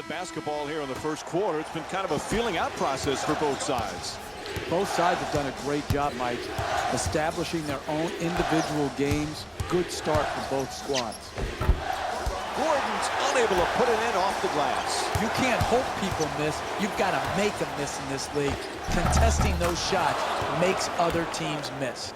Basketball here in the first quarter. It's been kind of a feeling out process for both sides. Both sides have done a great job, Mike, establishing their own individual games. Good start for both squads. Gordon's unable to put it in off the glass. You can't hope people miss. You've got to make them miss in this league. Contesting those shots makes other teams miss.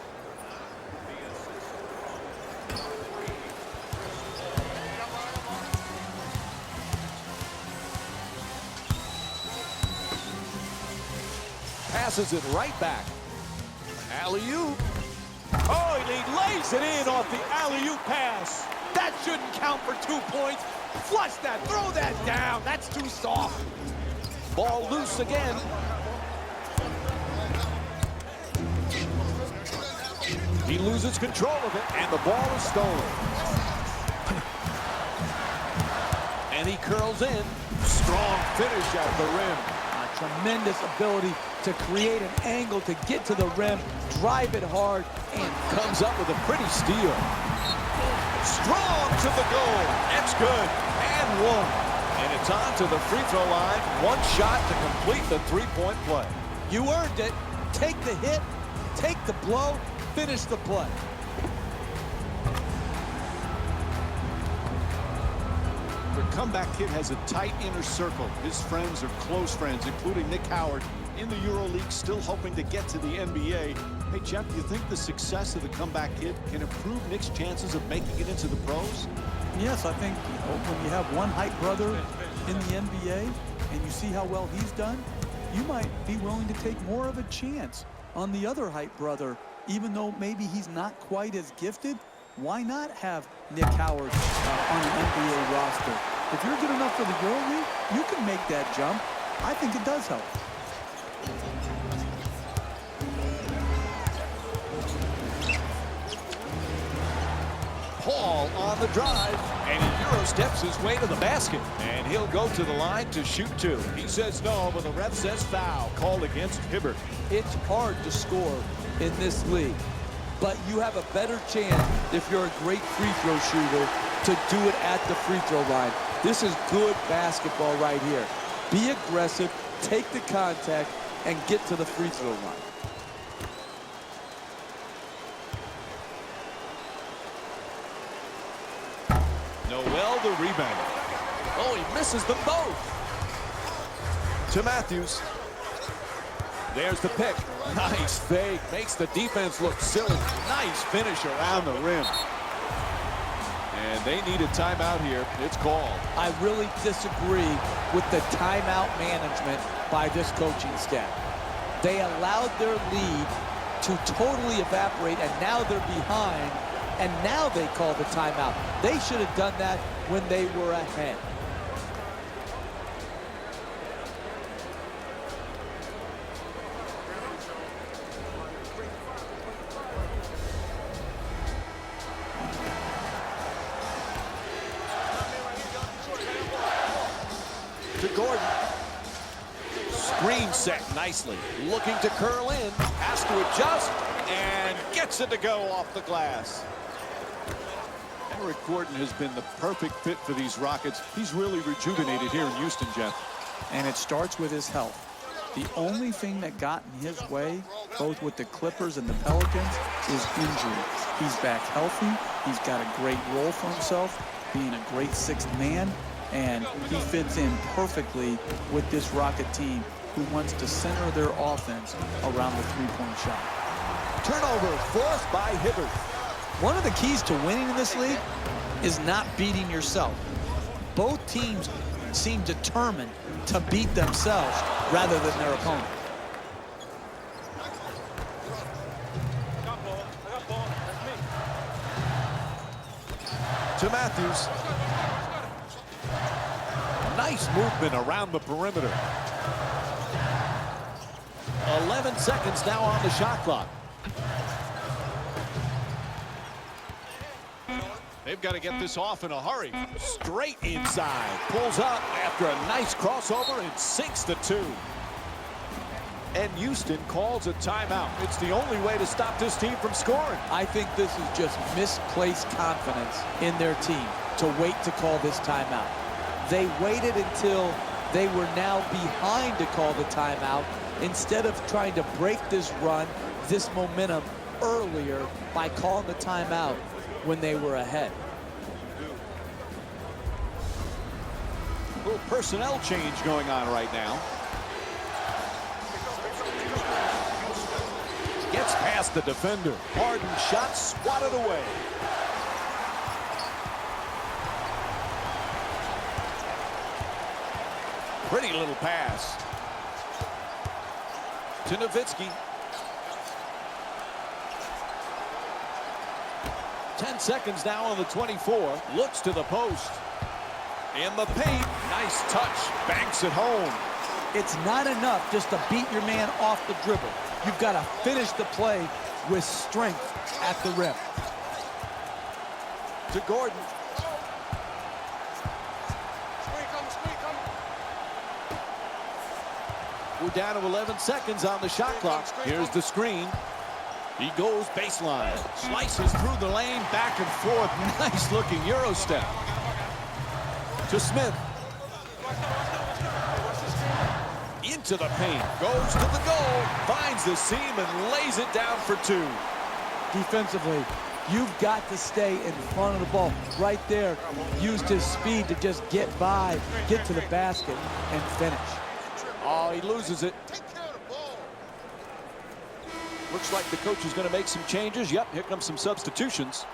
Passes it right back. Alley-oop. Oh, he lays it in off the alley-oop pass. That shouldn't count for 2 points. Flush that, throw that down. That's too soft. Ball loose again. He loses control of it, and the ball is stolen. And he curls in. Strong finish at the rim. Tremendous ability to create an angle to get to the rim, drive it hard, and comes up with a pretty steal. Strong to the goal. That's good. And one. And it's on to the free throw line. One shot to complete the three-point play. You earned it. Take the hit, take the blow, finish the play. The comeback kid has a tight inner circle. His friends are close friends, including Nick Howard in the EuroLeague, still hoping to get to the NBA. Hey, Jeff, do you think the success of the comeback kid can improve Nick's chances of making it into the pros? Yes, I think when you have one hype brother in the NBA and you see how well he's done, you might be willing to take more of a chance on the other hype brother, even though maybe he's not quite as gifted. Why not have Nick Howard on an NBA roster? If you're good enough for the EuroLeague, you can make that jump. I think it does help. Paul on the drive, and he Euro steps his way to the basket, and he'll go to the line to shoot two. He says no, but the ref says foul called against Hibbert. It's hard to score in this league, but you have a better chance if you're a great free throw shooter to do it at the free throw line. This is good basketball right here. Be aggressive, take the contact, and get to the free throw line. Noel the rebound. Oh, he misses them both. To Matthews. There's the pick. Nice fake. Makes the defense look silly. Nice finish around the rim. And they need a timeout here. It's called. I really disagree with the timeout management by this coaching staff. They allowed their lead to totally evaporate, and now they're behind, and now they call the timeout. They should have done that when they were ahead. To Gordon. Screen set nicely. Looking to curl in. Has to adjust and gets it to go off the glass. Eric Gordon has been the perfect fit for these Rockets. He's really rejuvenated here in Houston, Jeff. And it starts with his health. The only thing that got in his way, both with the Clippers and the Pelicans, is injury. He's back healthy. He's got a great role for himself, being a great sixth man. And he fits in perfectly with this Rocket team who wants to center their offense around the three-point shot. Turnover forced by Hibbert. One of the keys to winning in this league is not beating yourself. Both teams seem determined to beat themselves rather than their opponent. To Matthews. Nice movement around the perimeter. 11 seconds now on the shot clock. They've got to get this off in a hurry. Straight inside. Pulls up after a nice crossover and sinks the two. And Houston calls a timeout. It's the only way to stop this team from scoring. I think this is just misplaced confidence in their team to wait to call this timeout. They waited until they were now behind to call the timeout instead of trying to break this run, this momentum earlier by calling the timeout when they were ahead. A little personnel change going on right now. Gets past the defender. Harden shot swatted away. Pretty little pass to Nowitzki. 10 seconds now on the 24. Looks to the post. In the paint. Nice touch. Banks it home. It's not enough just to beat your man off the dribble. You've got to finish the play with strength at the rim. To Gordon. We're down to 11 seconds on the shot clock. Here's the screen. He goes baseline. Slices through the lane, back and forth. Nice looking Euro step. To Smith. Into the paint. Goes to the goal. Finds the seam and lays it down for two. Defensively, you've got to stay in front of the ball. Right there, used his speed to just get by, get to the basket, and finish. Oh, he loses it. Looks like the coach is going to make some changes. Yep, here comes some substitutions.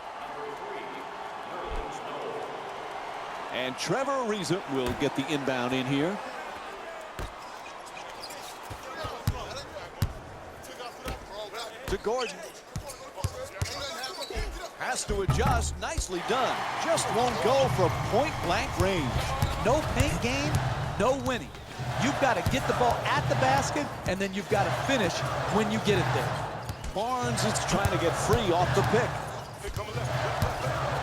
And Trevor Ariza will get the inbound in here. To Gordon. Has to adjust. Nicely done. Just won't go from point-blank range. No paint game, no winning. You've got to get the ball at the basket, and then you've got to finish when you get it there. Barnes is trying to get free off the pick.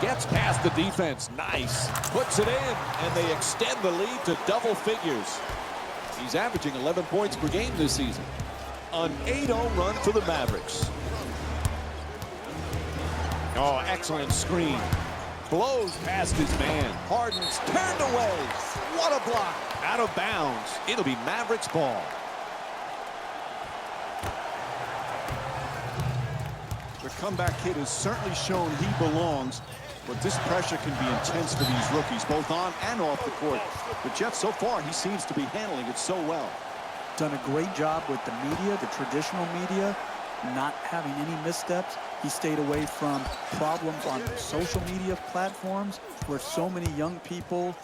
Gets past the defense. Nice. Puts it in, and they extend the lead to double figures. He's averaging 11 points per game this season. An 8-0 run for the Mavericks. Oh, excellent screen. Blows past his man. Harden's turned away. What a block. Out of bounds. It'll be Mavericks ball. The comeback kid has certainly shown he belongs, but this pressure can be intense for these rookies, both on and off the court. But Jeff, so far, he seems to be handling it so well. Done a great job with the media, the traditional media, not having any missteps. He stayed away from problems on social media platforms where so many young people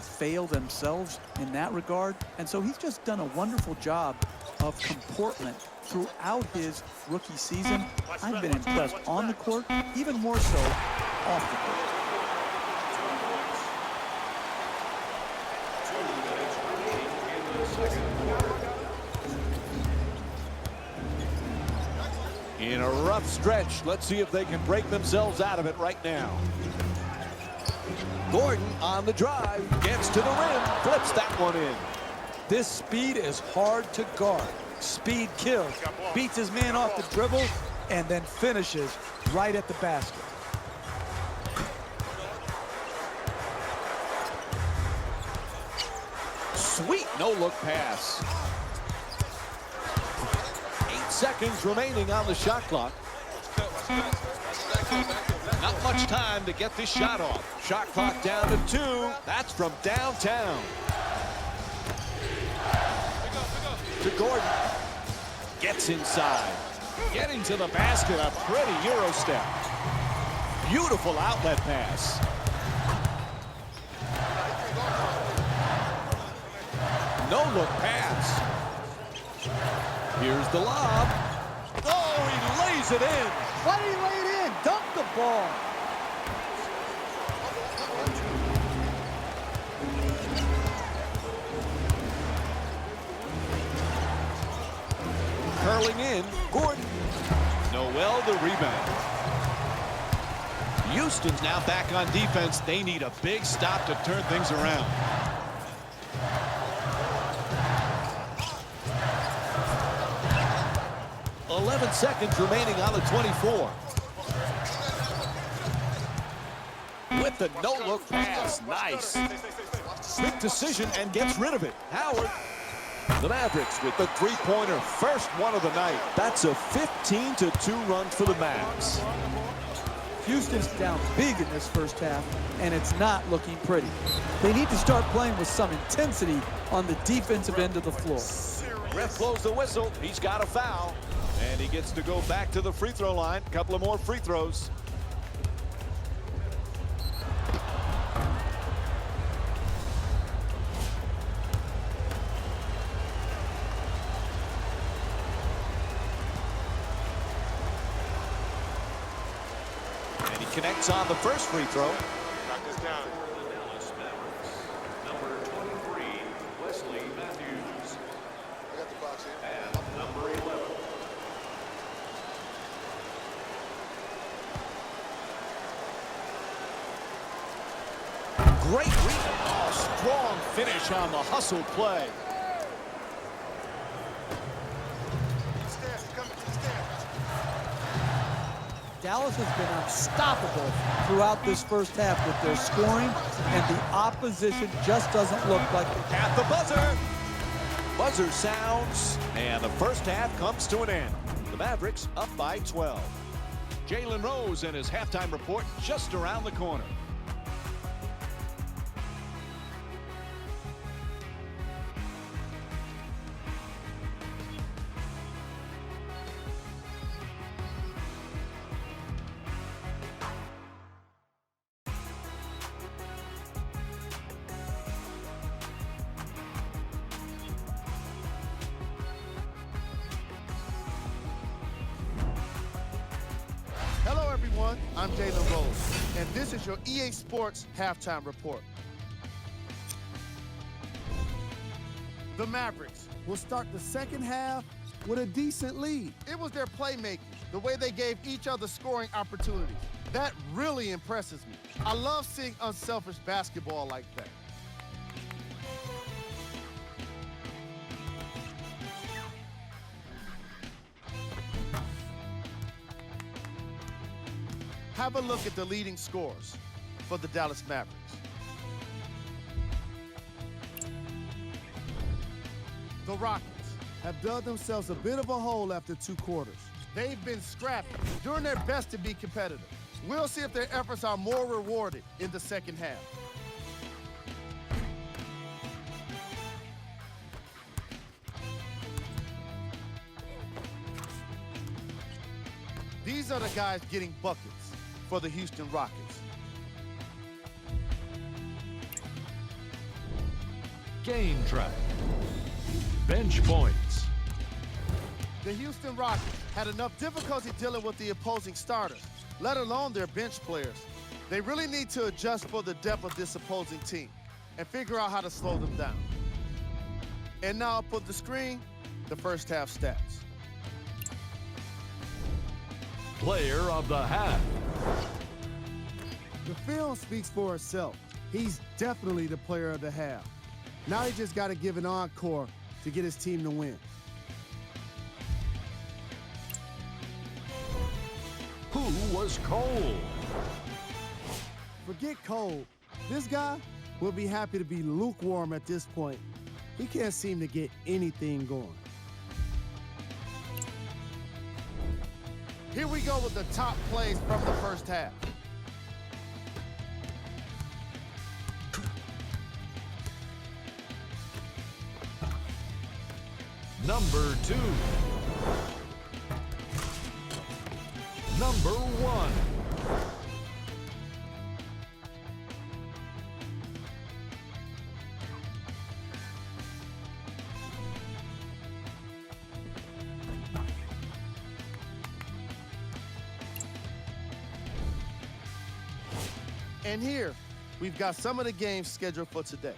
fail themselves in that regard. And so he's just done a wonderful job of comportment throughout his rookie season. I've been impressed on the court, even more so off the court. In a rough stretch. Let's see if they can break themselves out of it right now. Gordon on the drive. Gets to the rim. Flips that one in. This speed is hard to guard. Speed kills. Beats his man off the dribble and then finishes right at the basket. Sweet no-look pass. 8 seconds remaining on the shot clock. Not much time to get this shot off. Shot clock down to 2. That's from downtown. To Gordon. Gets inside. Getting to the basket. A pretty Euro step. Beautiful outlet pass. No-look pass. Here's the lob. Oh, he lays it in. Why did he lay it in? Dunk the ball. Curling in, Gordon. Noel the rebound. Houston's now back on defense. They need a big stop to turn things around. .11 seconds remaining on the 24. With the no-look pass. Nice. swift decision and gets rid of it. Howard. The Mavericks with the three-pointer. First one of the night. That's a 15-2 run for the Mavs. Houston's down big in this first half, and it's not looking pretty. They need to start playing with some intensity on the defensive end of the floor. Ref blows the whistle. He's got a foul. And he gets to go back to the free throw line. A couple of more free throws. And he connects on the first free throw. Knock this down. Number 23, Wesley Matthews. I got the box here. And number 11. Great rebound. Oh, strong finish on the hustle play. Stairs, coming to the stairs. Dallas has been unstoppable throughout this first half with their scoring, and the opposition just doesn't look like it. At the buzzer. Buzzer sounds, and the first half comes to an end. The Mavericks up by 12. Jalen Rose and his halftime report just around the corner. Hello, everyone. I'm Jalen Rose, and this is your EA Sports Halftime Report. The Mavericks will start the second half with a decent lead. It was their playmaking, the way they gave each other scoring opportunities. That really impresses me. I love seeing unselfish basketball like that. Have a look at the leading scorers for the Dallas Mavericks. The Rockets have dug themselves a bit of a hole after 2 quarters. They've been scrappy, doing their best to be competitive. We'll see if their efforts are more rewarded in the second half. These are the guys getting buckets for the Houston Rockets. Game track. Bench points. The Houston Rockets had enough difficulty dealing with the opposing starters, let alone their bench players. They really need to adjust for the depth of this opposing team and figure out how to slow them down. And now up on the screen, the first half stats. Player of the half. The film speaks for itself. He's definitely the player of the half. Now he just got to give an encore to get his team to win. Who was cold? Forget cold. This guy will be happy to be lukewarm at this point. He can't seem to get anything going. Here we go with the top plays from the first half. Number 2. Number 1. And here, we've got some of the games scheduled for today.